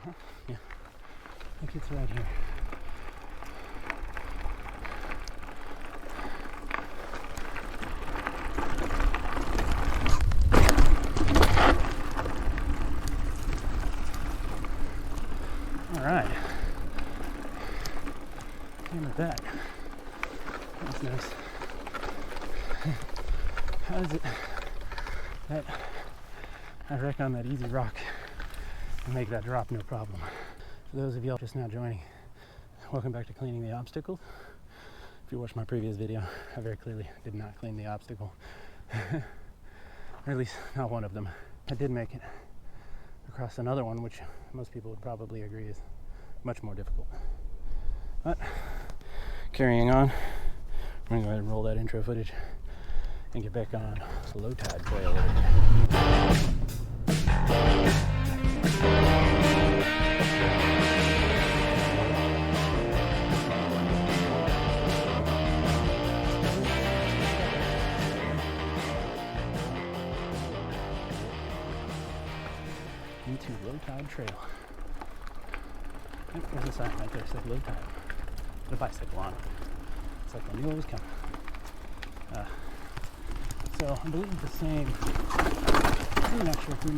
Yeah, I think it's right here. All right. Hammered that. That's nice. How is it that I reckon on that easy rock and make that drop no problem? For those of y'all just now joining, welcome back to cleaning the obstacle. If you watched my previous video, I very clearly did not clean the obstacle. Or at least not one of them. I did make it across another one, which most people would probably agree is much more difficult. But carrying on, we're gonna go ahead and roll that intro footage and get back on the low tide trail. Into low tide trail. Oh, there's a sign right there that says low tide. Put a bicycle on it. It's like I knew it was coming. So I believe the same. I'm not sure who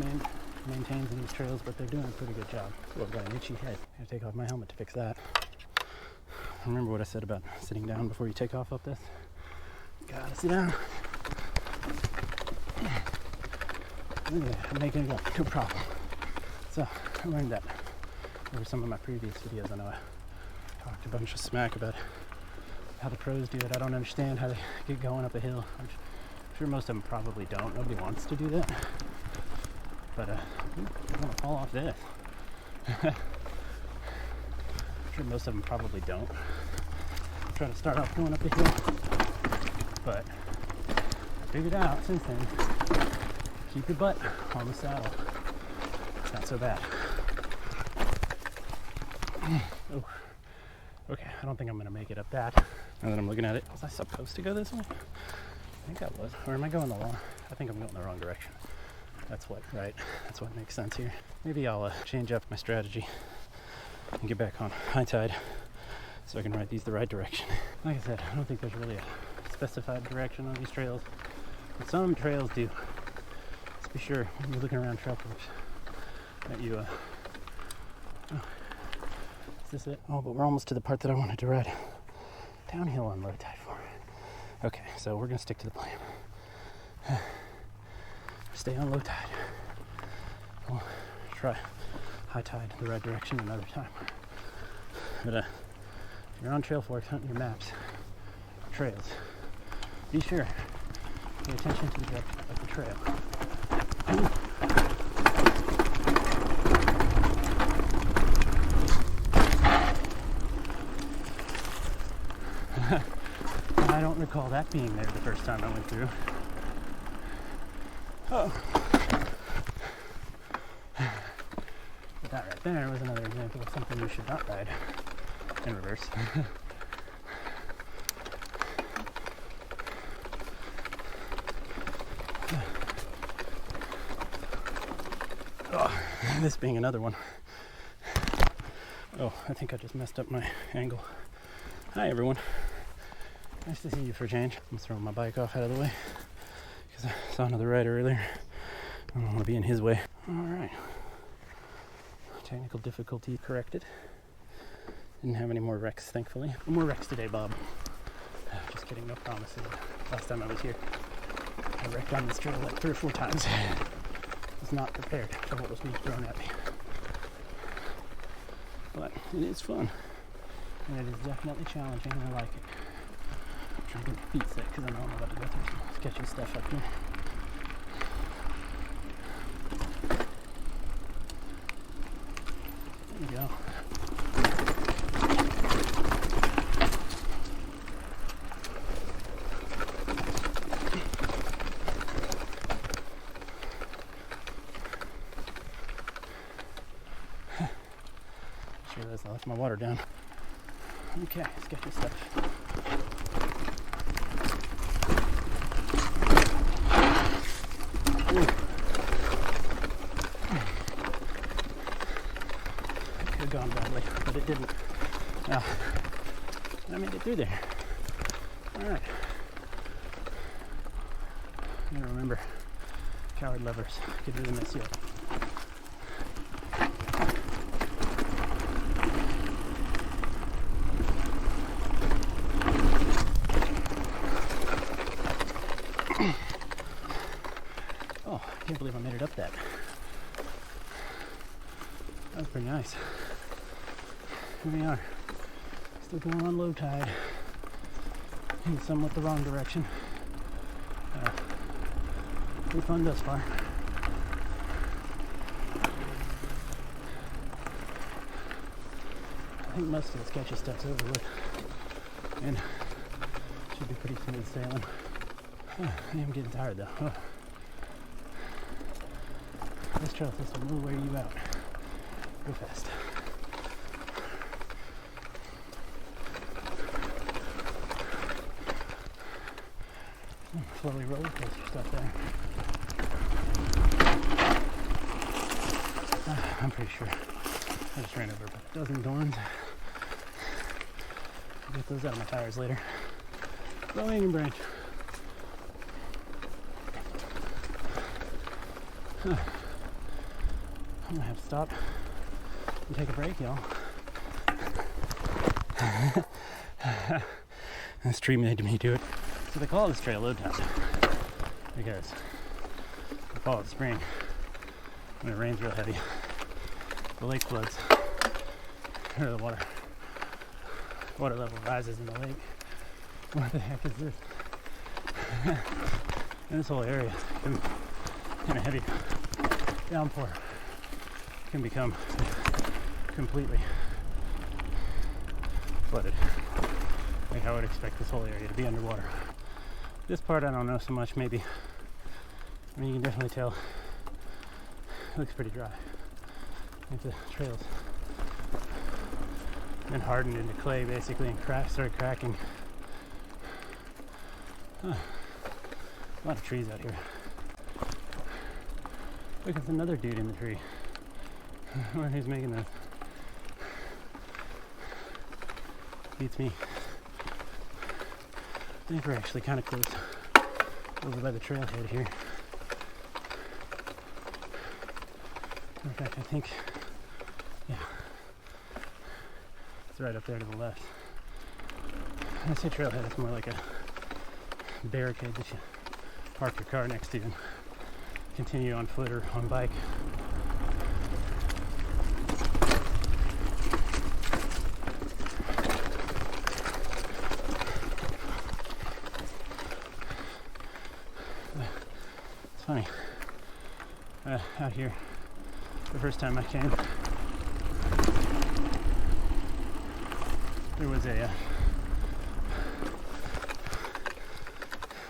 maintains these trails, but they're doing a pretty good job. Oh, I've got an itchy head. I gotta take off my helmet to fix that. Remember what I said about sitting down before you take off up this? Gotta sit down. Look at that, I'm making it go, no problem. So I learned that over some of my previous videos. I know I talked a bunch of smack about how the pros do it. I don't understand how they get going up a hill. I'm sure most of them probably don't. Nobody wants to do that. But I don't want to fall off this. I'm sure most of them probably don't. Try to start off going up a hill. But I figured out since then, keep your butt on the saddle. It's not so bad. Oh. Okay, I don't think I'm going to make it up that. Now that I'm looking at it, was I supposed to go this way? I think I was. Or am I going the wrong? I think I'm going the wrong direction. That's what, right? That's what makes sense here. Maybe I'll change up my strategy and get back on high tide so I can ride these the right direction. Like I said, I don't think there's really a specified direction on these trails. But some trails do. Let's be sure when you're looking around trail clips that you is it? Oh, but we're almost to the part that I wanted to ride downhill on low tide for. Okay, so we're gonna stick to the plan. Stay on low tide. We'll try high tide the right direction another time. But if you're on trail forks hunting your maps, trails, be sure to pay attention to the direction of the trail. I don't recall that being there the first time I went through. Oh. But that right there was another example of something you should not ride in reverse. Oh, this being another one. Oh, I think I just messed up my angle. Hi everyone. Nice to see you for a change. I'm throwing my bike off out of the way because I saw another rider earlier. I don't want to be in his way. Alright. Technical difficulty corrected. Didn't have any more wrecks, thankfully. No more wrecks today, Bob. Just kidding, no promises. Last time I was here, I wrecked on this trail like 3 or 4 times. I was not prepared for what was being thrown at me. But it is fun. And it is definitely challenging, and I like it. I'm trying to get my feet set because I know I'm about to go through some sketchy stuff up here. There you go. Just realized I left my water down. Okay, sketchy stuff. have gone badly, but it didn't. I made it through there. Alright. I gotta remember, coward levers could really mess you up. Oh, I can't believe I made it up that. That was pretty nice. Here we are. Still going on low tide. In somewhat the wrong direction. Pretty fun thus far. I think most of the sketchy stuff's over with. And should be pretty smooth sailing. I am getting tired though. This trail system will wear you out real fast. Flowy roller coaster stuff there. I'm pretty sure I just ran over about a dozen thorns. I'll get those out of my tires later. Low hanging branch. I'm gonna have to stop and take a break, y'all. This tree made me do it. So they call this trail low tide because in the fall and spring, when it rains real heavy, the lake floods, or the water level rises in the lake. What the heck is this? And this whole area, in a heavy downpour, can become completely flooded. Like I would expect this whole area to be underwater. This part I don't know so much, maybe. I mean, you can definitely tell it looks pretty dry. I think the trail's been hardened into clay basically and started cracking. A lot of trees out here. Look, it's another dude in the tree. I wonder who's making this. Beats me. I think we're actually kind of close over by the trailhead here. In fact, I think, yeah, it's right up there to the left. When I say trailhead, it's more like a barricade that you park your car next to and continue on foot or on bike. It's funny, out here, the first time I came, there was a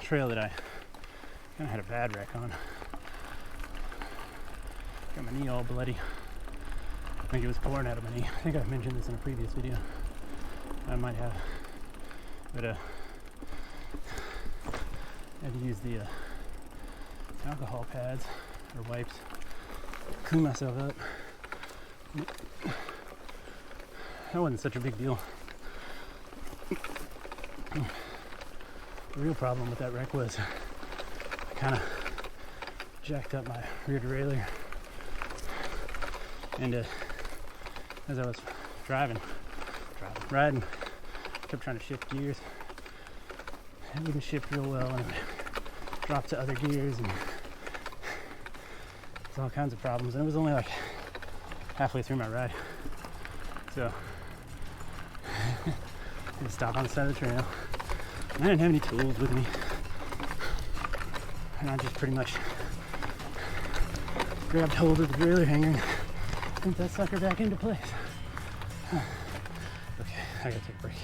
trail that I kind of had a bad wreck on. Got my knee all bloody. I think it was pouring out of my knee. I think I've mentioned this in a previous video. I might have, but I had to use the alcohol pads or wipes to clean myself up. That wasn't such a big deal. The real problem with that wreck was I kind of jacked up my rear derailleur, and as I was riding, kept trying to shift gears. I didn't shift real well, and I dropped to other gears, and it's all kinds of problems. And it was only like halfway through my ride, so I had to stop on the side of the trail. And I didn't have any tools with me, and I just pretty much grabbed hold of the derailleur hanger and put that sucker back into place. Okay, I gotta take a break.